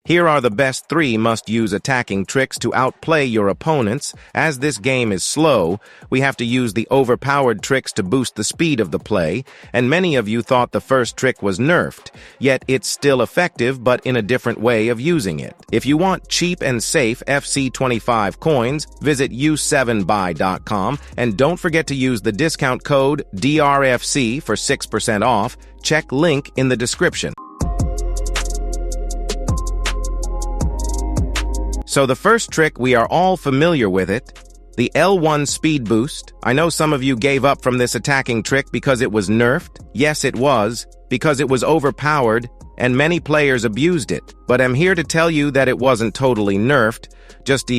Here are the best 3 must-use attacking tricks to outplay your opponents. As this game is slow, we have to use the overpowered tricks to boost the speed of the play, and many of you thought the first trick was nerfed, yet it's still effective but in a different way of using it. If you want cheap and safe FC25 coins, visit u7buy.com, and don't forget to use the discount code DRFC for 6% off. Check link in the description. So the first trick, we are all familiar with it, the L1 speed boost. I know some of you gave up from this attacking trick because it was nerfed. Yes, it was, because it was overpowered, and many players abused it. But I'm here to tell you that it wasn't totally nerfed, just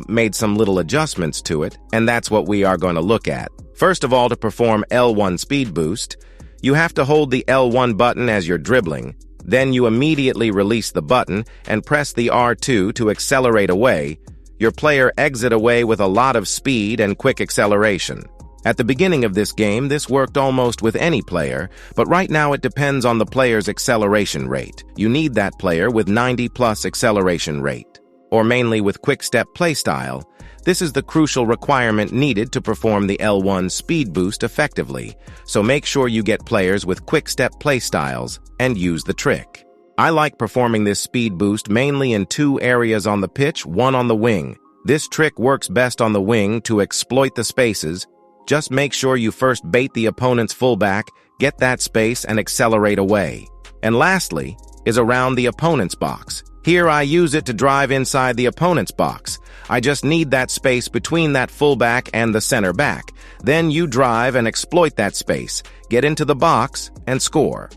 made some little adjustments to it, and that's what we are going to look at. First of all, to perform L1 speed boost, you have to hold the L1 button as you're dribbling. Then you immediately release the button and press the R2 to accelerate away. Your player exit away with a lot of speed and quick acceleration. At the beginning of this game, this worked almost with any player, but right now it depends on the player's acceleration rate. You need that player with 90+ acceleration rate, or mainly with quick-step playstyle. This is the crucial requirement needed to perform the L1 speed boost effectively, so make sure you get players with quick-step playstyles and use the trick. I like performing this speed boost mainly in 2 areas on the pitch, one on the wing. This trick works best on the wing to exploit the spaces. Just make sure you first bait the opponent's fullback, get that space, and accelerate away. And lastly, is around the opponent's box. Here I use it to drive inside the opponent's box. I just need that space between that fullback and the center back. Then you drive and exploit that space, get into the box, and score.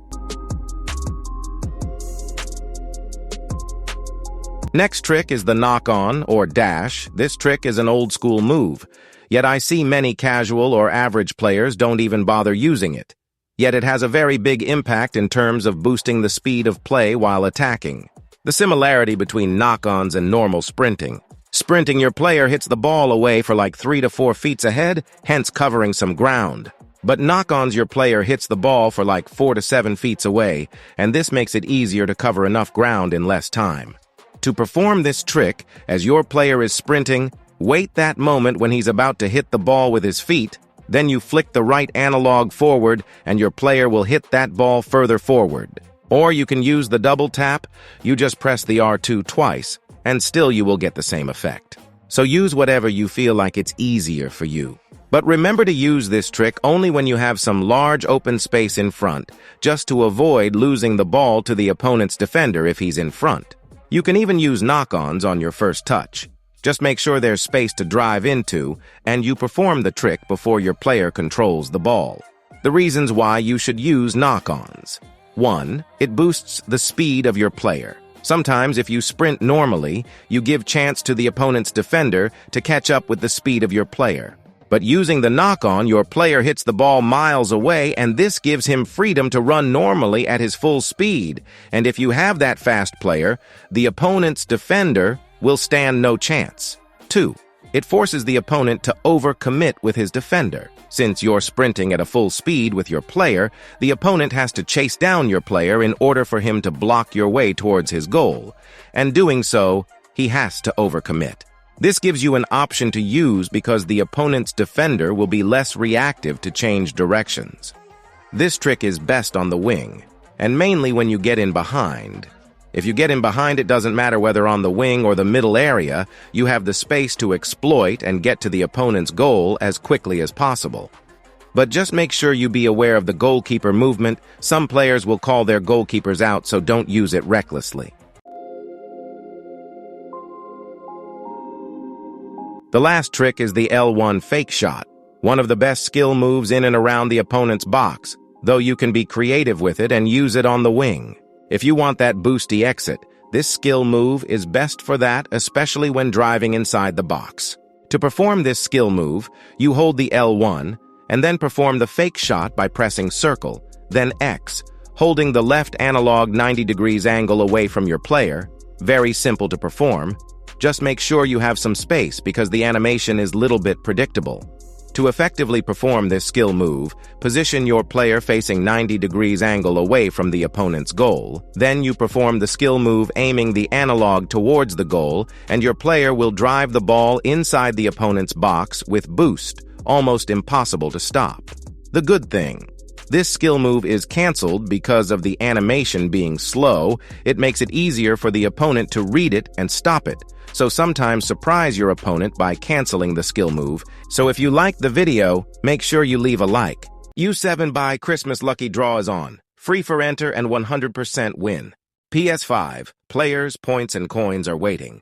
Next trick is the knock-on or dash. This trick is an old-school move, yet I see many casual or average players don't even bother using it. Yet it has a very big impact in terms of boosting the speed of play while attacking. The similarity between knock-ons and normal sprinting. Sprinting, your player hits the ball away for like 3 to 4 feet ahead, hence covering some ground. But knock-ons, your player hits the ball for like 4 to 7 feet away, and this makes it easier to cover enough ground in less time. To perform this trick, as your player is sprinting, wait that moment when he's about to hit the ball with his feet, then you flick the right analog forward and your player will hit that ball further forward. Or you can use the double tap. You just press the R2 twice, and still you will get the same effect. So use whatever you feel like it's easier for you. But remember to use this trick only when you have some large open space in front, just to avoid losing the ball to the opponent's defender if he's in front. You can even use knock-ons on your first touch. Just make sure there's space to drive into, and you perform the trick before your player controls the ball. The reasons why you should use knock-ons. 1. It boosts the speed of your player. Sometimes if you sprint normally, you give chance to the opponent's defender to catch up with the speed of your player. But using the knock-on, your player hits the ball miles away, and this gives him freedom to run normally at his full speed. And if you have that fast player, the opponent's defender will stand no chance. 2. It forces the opponent to overcommit with his defender. Since you're sprinting at a full speed with your player, the opponent has to chase down your player in order for him to block your way towards his goal. And doing so, he has to overcommit. This gives you an option to use because the opponent's defender will be less reactive to change directions. This trick is best on the wing, and mainly when you get in behind. If you get in behind, it doesn't matter whether on the wing or the middle area, you have the space to exploit and get to the opponent's goal as quickly as possible. But just make sure you be aware of the goalkeeper movement. Some players will call their goalkeepers out, so don't use it recklessly. The last trick is the L1 fake shot, one of the best skill moves in and around the opponent's box, though you can be creative with it and use it on the wing. If you want that boosty exit, this skill move is best for that, especially when driving inside the box. To perform this skill move, you hold the L1, and then perform the fake shot by pressing circle, then X, holding the left analog 90 degrees angle away from your player. Very simple to perform. Just make sure you have some space because the animation is little bit predictable. To effectively perform this skill move, position your player facing 90 degrees angle away from the opponent's goal. Then you perform the skill move aiming the analog towards the goal, and your player will drive the ball inside the opponent's box with boost, almost impossible to stop. The good thing: this skill move is cancelled because of the animation being slow. It makes it easier for the opponent to read it and stop it. So sometimes surprise your opponent by canceling the skill move. So if you like the video, make sure you leave a like. U7 by Christmas Lucky Draw is on. Free for enter and 100% win. PS5, players, points, and coins are waiting.